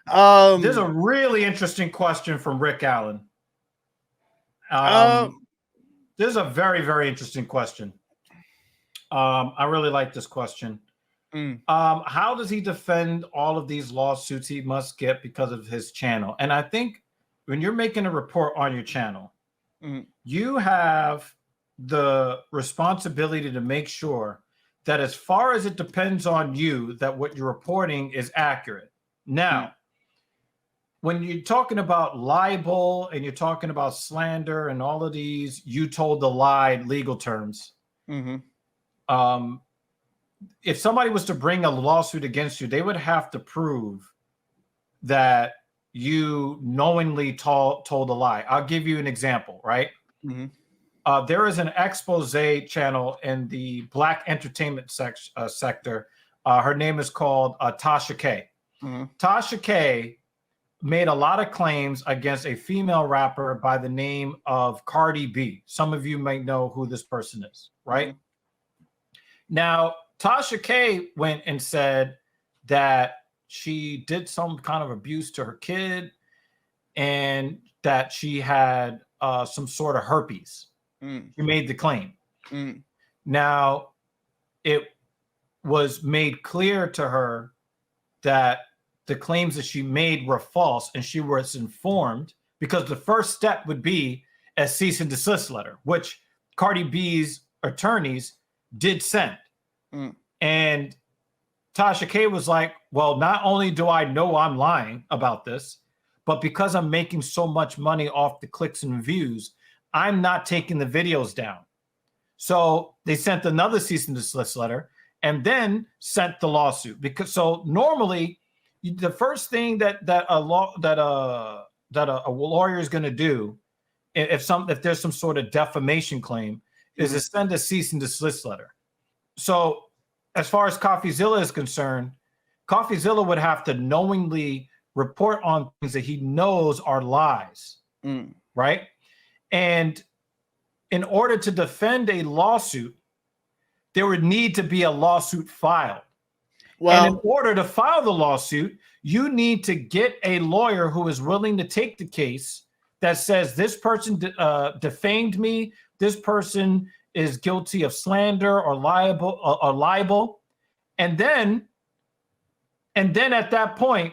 There's a really interesting question from Rick Allen. There's a very, very interesting question. I really like this question. How does he defend all of these lawsuits he must get because of his channel? And I think when you're making a report on your channel, you have the responsibility to make sure that as far as it depends on you, that what you're reporting is accurate. Now, when you're talking about libel and you're talking about slander and all of these you told the lie legal terms, if somebody was to bring a lawsuit against you, they would have to prove that you knowingly told a lie. I'll give you an example, right? There is an expose channel in the Black entertainment sector. Her name is called Tasha K. Tasha K made a lot of claims against a female rapper by the name of Cardi B. Some of you might know who this person is, right? Now, Tasha K went and said that she did some kind of abuse to her kid and that she had some sort of herpes. She made the claim. Now, it was made clear to her that the claims that she made were false, and she was informed, because the first step would be a cease and desist letter, which Cardi B's attorneys did send. And Tasha K was like, well, not only do I know I'm lying about this, but because I'm making so much money off the clicks and views, I'm not taking the videos down. So they sent another cease and desist letter and then sent the lawsuit. Because so normally the first thing that a lawyer is going to do if there's some sort of defamation claim is to send a cease and desist letter. So as far as Coffeezilla is concerned, Coffeezilla would have to knowingly report on things that he knows are lies, right? And in order to defend a lawsuit, there would need to be a lawsuit filed. Well, and in order to file the lawsuit, you need to get a lawyer who is willing to take the case that says this person defamed me, this person is guilty of slander or libel, and then at that point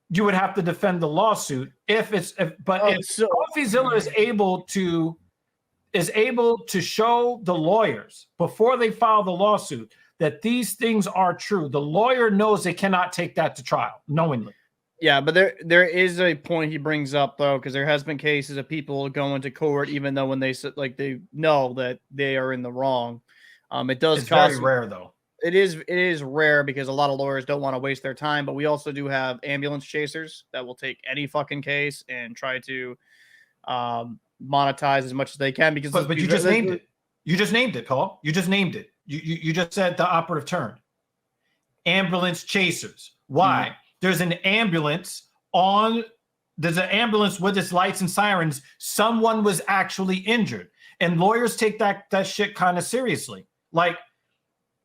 you would have to defend the lawsuit. If Coffeezilla is able to show the lawyers before they file the lawsuit that these things are true, the lawyer knows they cannot take that to trial knowingly. Yeah, but there is a point he brings up though, because there has been cases of people going to court even though when they know that they are in the wrong. It's very rare though. It is rare because a lot of lawyers don't want to waste their time, but we also do have ambulance chasers that will take any fucking case and try to monetize as much as they can. Because but you just named it. You just named it, Paul. You just named it. You just said the operative term. Ambulance chasers. Why? There's an ambulance with its lights and sirens. Someone was actually injured. And lawyers take that shit kind of seriously. Like,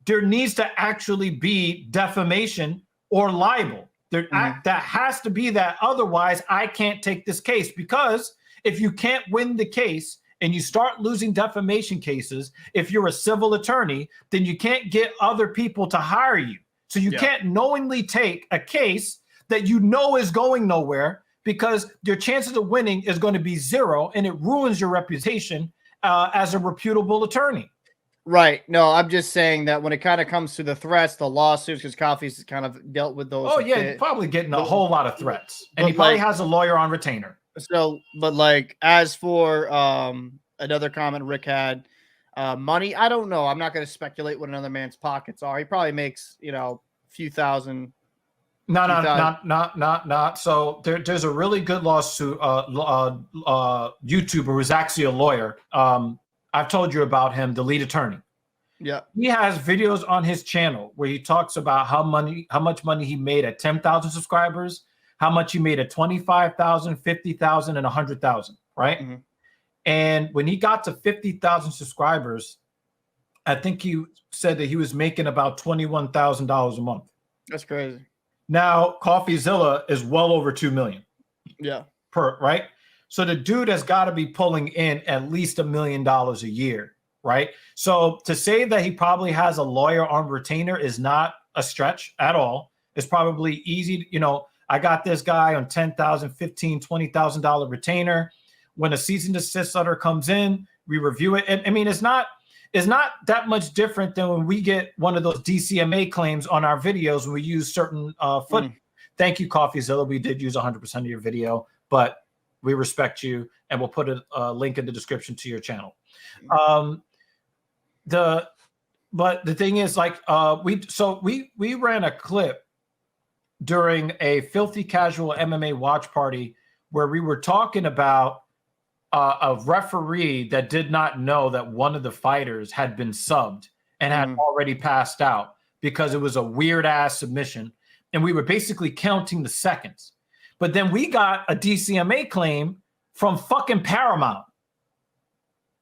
there needs to actually be defamation or libel. That has to be that. Otherwise, I can't take this case. Because if you can't win the case and you start losing defamation cases, if you're a civil attorney, then you can't get other people to hire you. So you can't knowingly take a case that you know is going nowhere, because your chances of winning is going to be zero, and it ruins your reputation as a reputable attorney. Right. No, I'm just saying that when it kind of comes to the threats, the lawsuits, because Coffee's kind of dealt with those. Oh, yeah, probably getting a whole lot of threats. And he probably has a lawyer on retainer. So, but like, as for another comment Rick had, money, I don't know. I'm not going to speculate what another man's pockets are. He probably makes, a few thousand. Not. So there's a really good lawsuit, YouTuber who's actually a lawyer. I've told you about him, the lead attorney. Yeah. He has videos on his channel where he talks about how much money he made at 10,000 subscribers, how much he made at 25,000, 50,000, and 100,000, right? And when he got to 50,000 subscribers, I think he said that he was making about $21,000 a month. That's crazy. Now Coffeezilla is well over 2 million. Yeah. Right. So the dude has got to be pulling in at least $1 million a year. Right. So to say that he probably has a lawyer on retainer is not a stretch at all. It's probably easy. I got this guy on $10,000, $15,000, $20,000 retainer. When a cease and desist letter comes in, we review it. And I mean, it's not that much different than when we get one of those DCMA claims on our videos when we use certain footage. Thank you, Coffeezilla. We did use 100% of your video, but we respect you, and we'll put a link in the description to your channel. But the thing is, like, we ran a clip during a Filthy Casual MMA watch party where we were talking about a referee that did not know that one of the fighters had been subbed and had already passed out because it was a weird ass submission. And we were basically counting the seconds. But then we got a DCMA claim from fucking Paramount.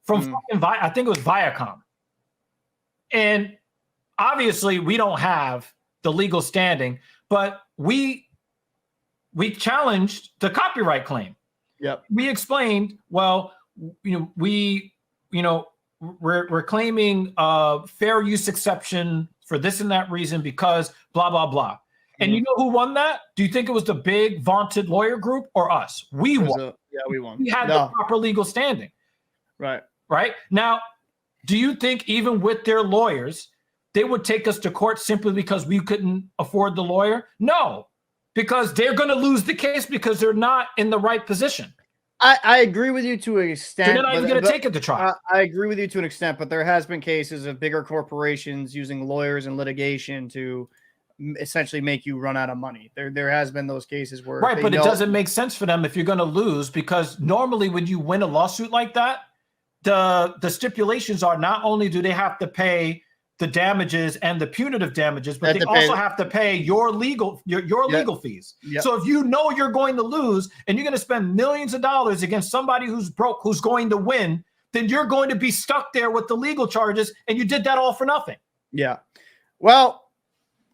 Fucking I think it was Viacom. And obviously we don't have the legal standing, but we challenged the copyright claim. Yep. We explained, well, we're claiming fair use exception for this and that reason because blah, blah, blah. And you know who won that? Do you think it was the big vaunted lawyer group or us? We won. We won. We had the proper legal standing. Right. Right. Now, do you think even with their lawyers, they would take us to court simply because we couldn't afford the lawyer? No, because they're going to lose the case because they're not in the right position. I agree with you to an extent. They're not even going to take it to trial. I agree with you to an extent, but there has been cases of bigger corporations using lawyers and litigation to essentially make you run out of money. There has been those cases where right, but it doesn't make sense for them if you're going to lose, because normally when you win a lawsuit like that, the stipulations are not only do they have to pay the damages and the punitive damages, but they also have to pay your legal legal fees. Yep. So if you know you're going to lose and you're going to spend millions of dollars against somebody who's broke, who's going to win, then you're going to be stuck there with the legal charges, and you did that all for nothing. Yeah. Well,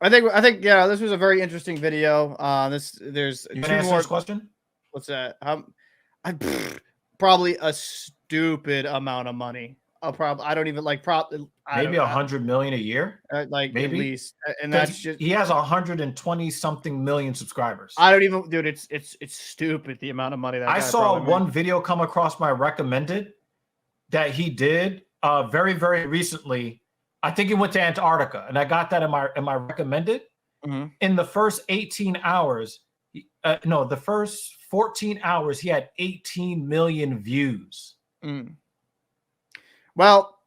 I think yeah, this was a very interesting video. There's you two more question. What's that? Probably a stupid amount of money. I don't even like maybe 100 million a year, like maybe at least, and that's just he has 120 something million subscribers. I don't even, dude. It's stupid the amount of money that I saw one video come across my recommended that he did very very recently. I think he went to Antarctica, and I got that in my recommended. In the first 18 hours, the first 14 hours, he had 18 million views. Well,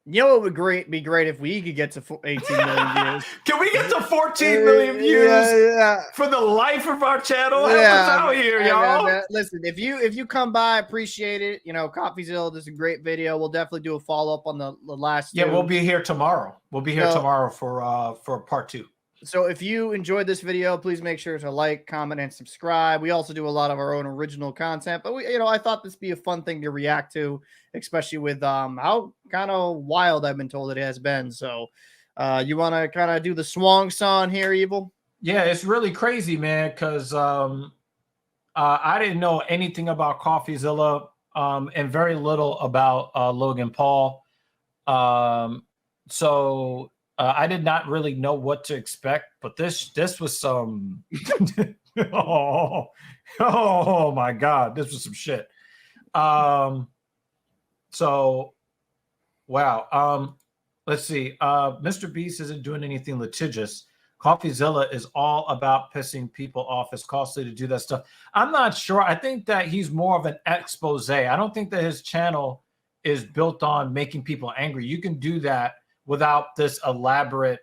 you know, it would be great if we could get to 18 million views. Can we get to 14 million views for the life of our channel? Help us out here, y'all. Listen, if you come by, appreciate it. You know, Coffeezilla, this is a great video. We'll definitely do a follow-up on the last two. Yeah, we'll be here tomorrow. We'll be here tomorrow for part 2. So if you enjoyed this video, please make sure to like, comment, and subscribe. We also do a lot of our own original content, but I thought this would be a fun thing to react to, especially with how kind of wild I've been told it has been. So you want to kind of do the swang song here, Evil? Yeah, it's really crazy, man, because I didn't know anything about Coffeezilla and very little about Logan Paul. So I did not really know what to expect, but this was some oh my God, this was some shit. So wow. Let's see. Mr. Beast isn't doing anything litigious. Coffeezilla is all about pissing people off. It's costly to do that stuff. I'm not sure. I think that he's more of an expose. I don't think that his channel is built on making people angry. You can do that without this elaborate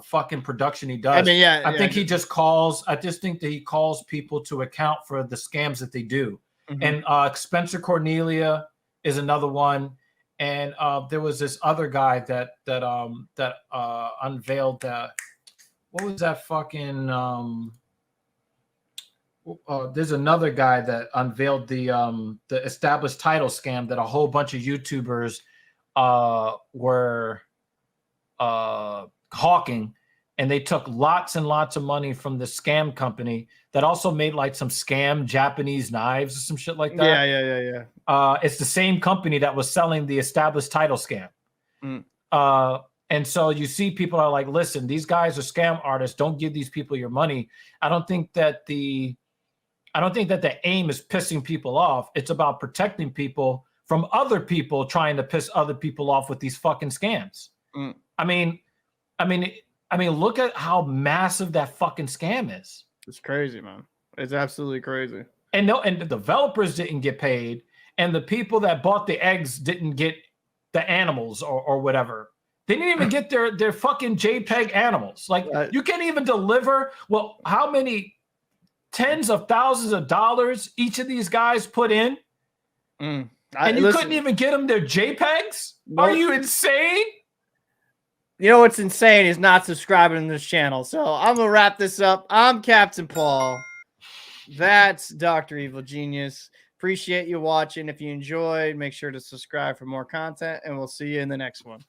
fucking production he does. I mean, I think he just calls. I just think that he calls people to account for the scams that they do. And Spencer Cornelia is another one. And there was this other guy that unveiled the, what was that fucking there's another guy that unveiled the established title scam that a whole bunch of YouTubers were hawking, and they took lots and lots of money from the scam company that also made like some scam Japanese knives or some shit like that. Yeah. It's the same company that was selling the established title scam. And so you see people are like, listen, these guys are scam artists. Don't give these people your money. I don't think that the aim is pissing people off. It's about protecting people from other people trying to piss other people off with these fucking scams. I mean, look at how massive that fucking scam is. It's crazy, man. It's absolutely crazy. And the developers didn't get paid, and the people that bought the eggs didn't get the animals or whatever. They didn't even get their fucking JPEG animals. Like, you can't even deliver. Well, how many tens of thousands of dollars each of these guys put in? And you couldn't even get them their JPEGs? Nope. Are you insane? You know what's insane is not subscribing to this channel. So I'm going to wrap this up. I'm Captain Paul. That's Dr. Evil Genius. Appreciate you watching. If you enjoyed, make sure to subscribe for more content, and we'll see you in the next one.